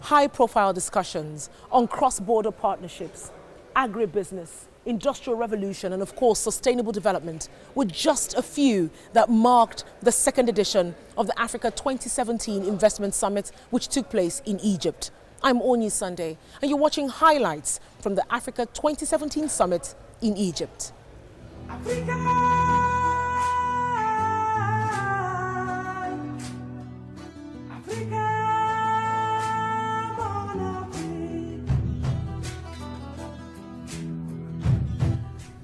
high-profile discussions on cross-border partnerships, agribusiness, industrial revolution, and of course sustainable development were just a few that marked the second edition of the Africa 2017 Investment Summit, which took place in Egypt. I'm ONYI Sunday, and you're watching highlights from the Africa 2017 Summit in Egypt.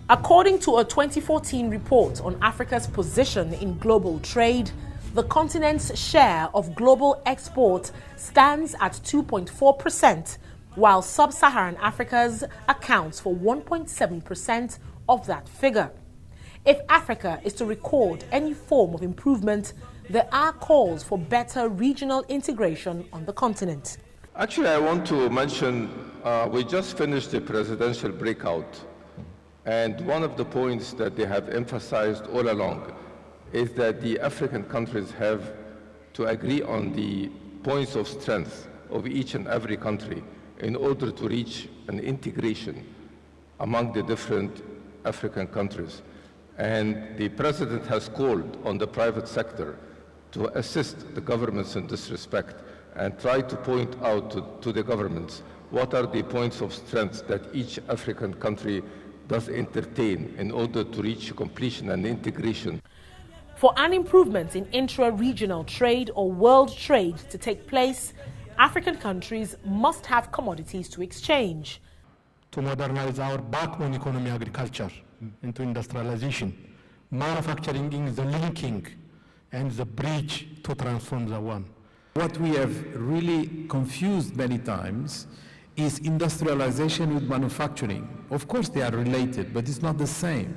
According to a 2014 report on Africa's position in global trade, the continent's share of global export stands at 2.4%, while sub-Saharan Africa's accounts for 1.7% of that figure. If Africa is to record any form of improvement, there are calls for better regional integration on the continent. Actually, I want to mention we just finished the presidential breakout. And one of the points that they have emphasized all along is that the African countries have to agree on the points of strength of each and every country in order to reach an integration among the different African countries. And the president has called on the private sector to assist the governments in this respect and try to point out to the governments what are the points of strength that each African country does entertain in order to reach completion and integration. For an improvement in intra-regional trade or world trade to take place, African countries must have commodities to exchange. To modernize our backbone economy, agriculture, into industrialization, manufacturing is the linking and the bridge to transform the one. What we have really confused many times is industrialization with manufacturing. Of course they are related, but it's not the same.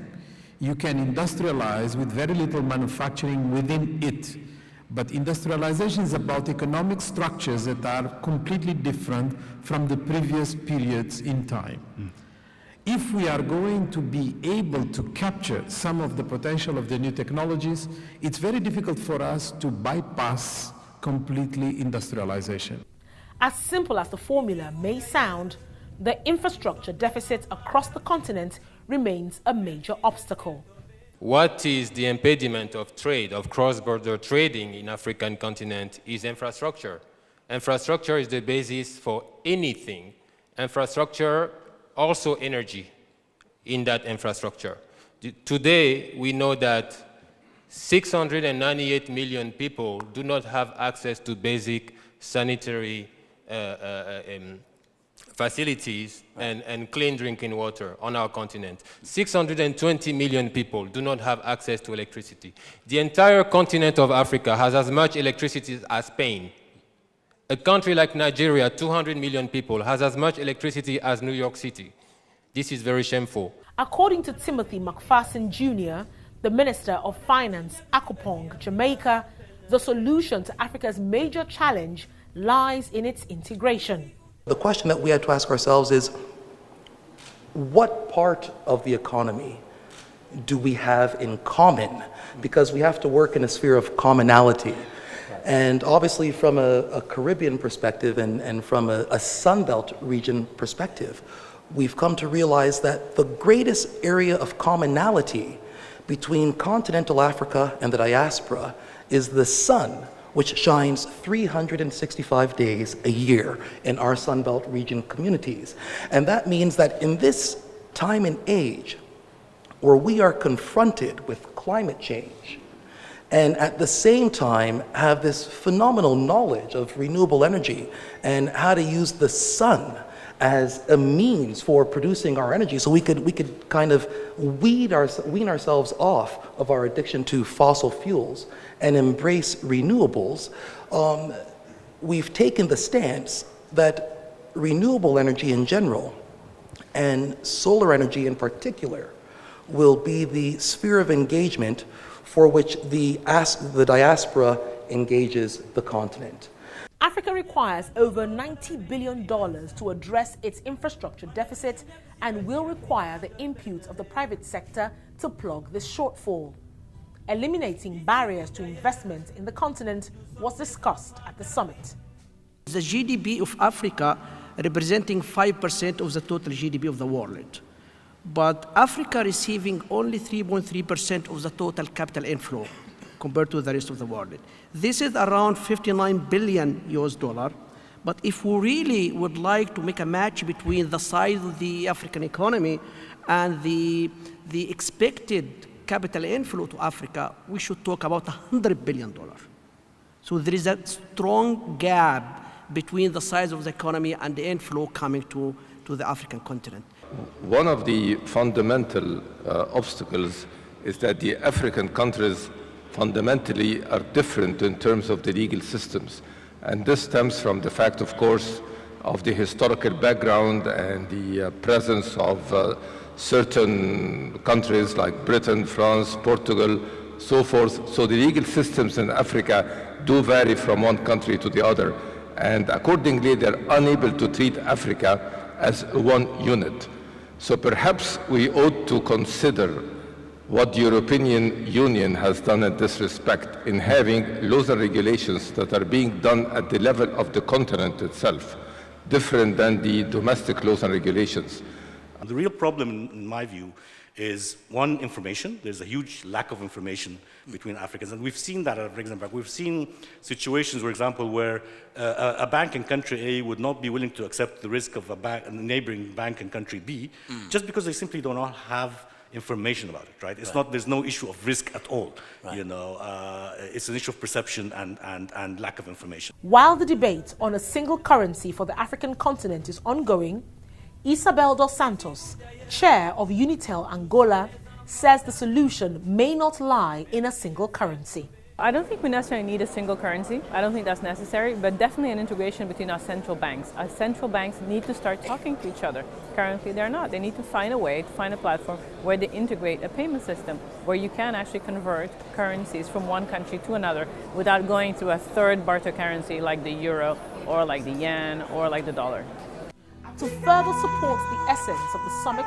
You can industrialize with very little manufacturing within it. But industrialization is about economic structures that are completely different from the previous periods in time. If we are going to be able to capture some of the potential of the new technologies, it's very difficult for us to bypass completely industrialization. As simple as the formula may sound, the infrastructure deficit across the continent remains a major obstacle. What is the impediment of trade, of cross-border trading in African continent is infrastructure. Infrastructure is the basis for anything. Infrastructure, also energy in that infrastructure. Today, we know that 698 million people do not have access to basic sanitary facilities and clean drinking water on our continent. 620 million people do not have access to electricity. The entire continent of Africa has as much electricity as Spain. A country like Nigeria, 200 million people, has as much electricity as New York City. This is very shameful. According to Timothy McPherson Jr., the Minister of Finance, Akupong, Jamaica, the solution to Africa's major challenge lies in its integration. The question that we had to ask ourselves is, what part of the economy do we have in common? Because we have to work in a sphere of commonality. And obviously from a Caribbean perspective and from a Sunbelt region perspective, we've come to realize that the greatest area of commonality between continental Africa and the diaspora is the sun, which shines 365 days a year in our Sunbelt region communities. And that means that in this time and age, where we are confronted with climate change, and at the same time have this phenomenal knowledge of renewable energy and how to use the sun as a means for producing our energy, so we could kind of wean ourselves off of our addiction to fossil fuels and embrace renewables. We've taken the stance that renewable energy in general and solar energy in particular will be the sphere of engagement for which the diaspora engages the continent. Africa requires over $90 billion to address its infrastructure deficit and will require the input of the private sector to plug this shortfall. Eliminating barriers to investment in the continent was discussed at the summit. The GDP of Africa representing 5% of the total GDP of the world. But Africa receiving only 3.3% of the total capital inflow compared to the rest of the world. This is around 59 billion US dollar. But if we really would like to make a match between the size of the African economy and the expected capital inflow to Africa, we should talk about $100 billion. So there is a strong gap between the size of the economy and the inflow coming to the African continent. One of the fundamental obstacles is that the African countries fundamentally are different in terms of the legal systems. And this stems from the fact, of course, of the historical background and the presence of certain countries like Britain, France, Portugal, so forth. So the legal systems in Africa do vary from one country to the other. And accordingly, they're unable to treat Africa as one unit. So perhaps we ought to consider what the European Union has done in this respect in having laws and regulations that are being done at the level of the continent itself, different than the domestic laws and regulations. The real problem, in my view, is one, information. There's a huge lack of information between Africans, and we've seen that at Exim Bank. We've seen situations, for example, where a bank in country A would not be willing to accept the risk of a neighboring bank in country B, just because they simply do not have information about it, right? It's not, there's no issue of risk at all, you know. It's an issue of perception and lack of information. While the debate on a single currency for the African continent is ongoing, Isabel dos Santos, chair of Unitel Angola, says the solution may not lie in a single currency. I don't think we necessarily need a single currency. I don't think that's necessary, but definitely an integration between our central banks. Our central banks need to start talking to each other. Currently, they're not. They need to find a way, to find a platform where they integrate a payment system, where you can actually convert currencies from one country to another without going through a third barter currency like the euro or like the yen or like the dollar. To further support the essence of the summit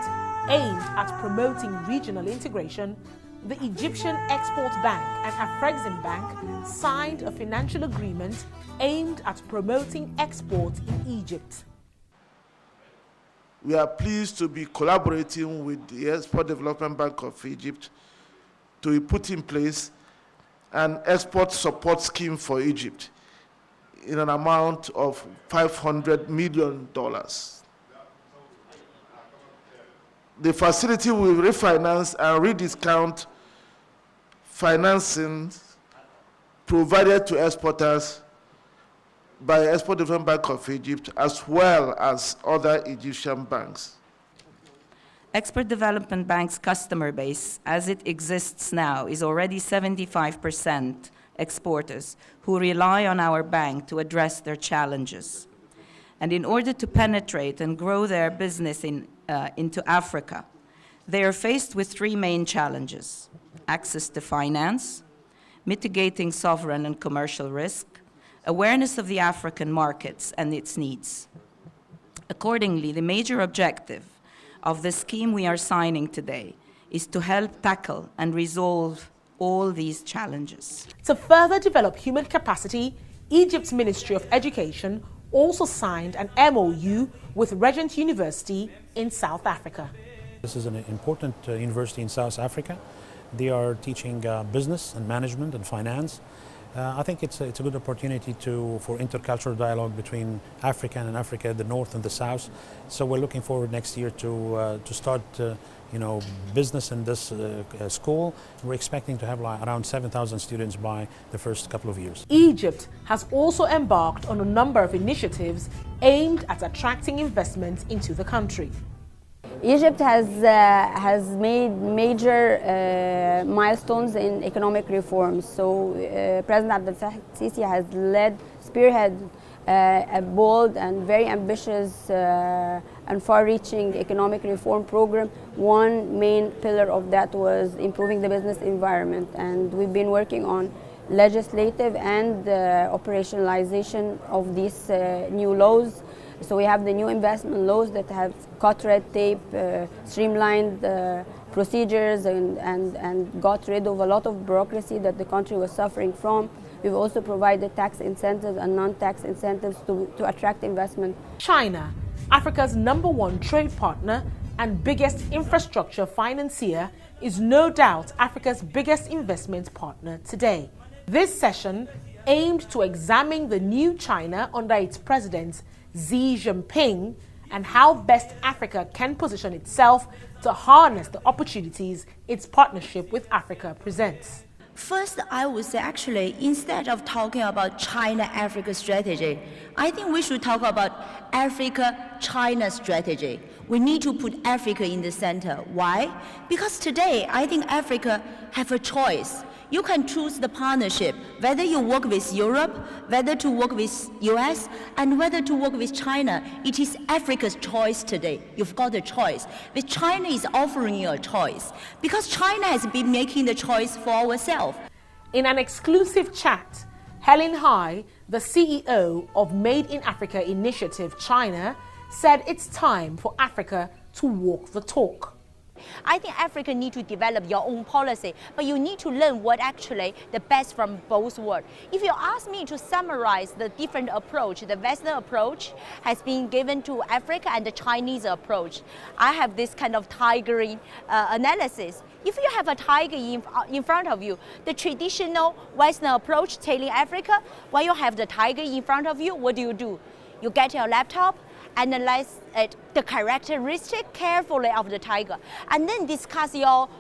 aimed at promoting regional integration, the Egyptian Export Bank and Afrexim Bank signed a financial agreement aimed at promoting export in Egypt. We are pleased to be collaborating with the Export Development Bank of Egypt to put in place an export support scheme for Egypt in an amount of $500 million. The facility will refinance and rediscount financing provided to exporters by Export Development Bank of Egypt as well as other Egyptian banks. Export Development Bank's customer base, as it exists now, is already 75% exporters who rely on our bank to address their challenges. And in order to penetrate and grow their business into Africa, they are faced with three main challenges: access to finance, mitigating sovereign and commercial risk, awareness of the African markets and its needs. Accordingly, the major objective of the scheme we are signing today is to help tackle and resolve all these challenges. To further develop human capacity, Egypt's Ministry of Education also signed an MOU with Regent University in South Africa. This is an important university in South Africa. They are teaching business and management and finance. I think it's a good opportunity for intercultural dialogue between Africa and Africa, the North and the South. So we're looking forward next year to start business in this school. We're expecting to have around 7,000 students by the first couple of years. Egypt has also embarked on a number of initiatives aimed at attracting investment into the country. Egypt has made major milestones in economic reforms. So President Abdel Fattah al-Sisi has spearheaded a bold and very ambitious and far-reaching economic reform program. One main pillar of that was improving the business environment, and we've been working on legislative and operationalization of these new laws. So we have the new investment laws that have cut red tape, streamlined procedures, and got rid of a lot of bureaucracy that the country was suffering from. We've also provided tax incentives and non-tax incentives to attract investment. China, Africa's #1 trade partner and biggest infrastructure financier, is no doubt Africa's biggest investment partner today. This session aimed to examine the new China under its president Xi Jinping and how best Africa can position itself to harness the opportunities its partnership with Africa presents. First, I would say actually, instead of talking about China-Africa strategy, I think we should talk about Africa-China strategy. We need to put Africa in the center. Why? Because today, I think Africa have a choice. You can choose the partnership, whether you work with Europe, whether to work with US, and whether to work with China. It is Africa's choice today. You've got a choice. But China is offering you a choice because China has been making the choice for ourselves. In an exclusive chat, Helen Hai, the CEO of Made in Africa Initiative China, said it's time for Africa to walk the talk. I think Africa need to develop your own policy, but you need to learn what actually the best from both worlds. If you ask me to summarize the different approach, the Western approach has been given to Africa and the Chinese approach. I have this kind of tiger analysis. If you have a tiger in front of you, the traditional Western approach telling Africa, when you have the tiger in front of you, what do? You get your laptop, analyze the characteristic carefully of the tiger, and then discuss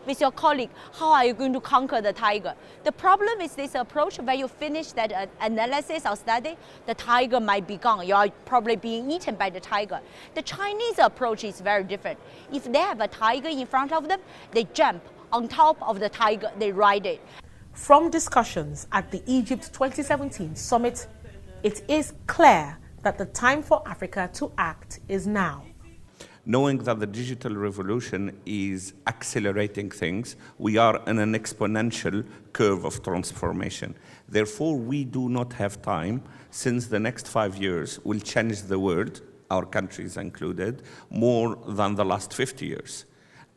with your colleague, how are you going to conquer the tiger? The problem is this approach, when you finish that analysis or study, the tiger might be gone. You are probably being eaten by the tiger. The Chinese approach is very different. If they have a tiger in front of them, they jump on top of the tiger, they ride it. From discussions at the Egypt 2017 summit, it is clear that the time for Africa to act is now. Knowing that the digital revolution is accelerating things, we are in an exponential curve of transformation. Therefore, we do not have time, since the next 5 years will change the world, our countries included, more than the last 50 years.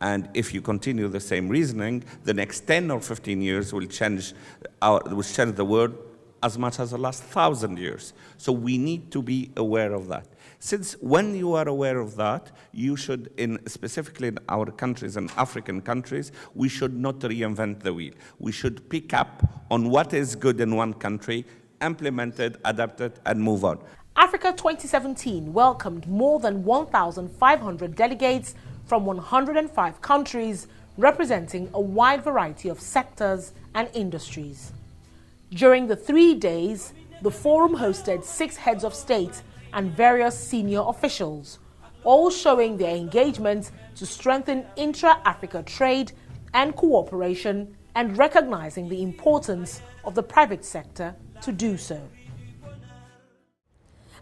And if you continue the same reasoning, the next 10 or 15 years will change the world as much as the last 1,000 years. So we need to be aware of that. Since when you are aware of that, you should, specifically in our countries and African countries, we should not reinvent the wheel. We should pick up on what is good in one country, implement it, adapt it, and move on. Africa 2017 welcomed more than 1,500 delegates from 105 countries, representing a wide variety of sectors and industries. During the 3 days, the forum hosted 6 heads of state and various senior officials, all showing their engagement to strengthen intra-Africa trade and cooperation and recognizing the importance of the private sector to do so.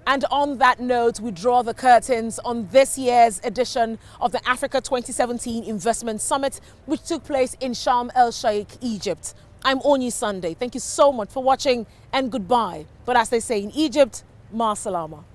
And on that note, we draw the curtains on this year's edition of the Africa 2017 Investment Summit, which took place in Sharm el-Sheikh, Egypt. I'm ONYI Sunday. Thank you so much for watching, and goodbye. But as they say in Egypt, ma salama.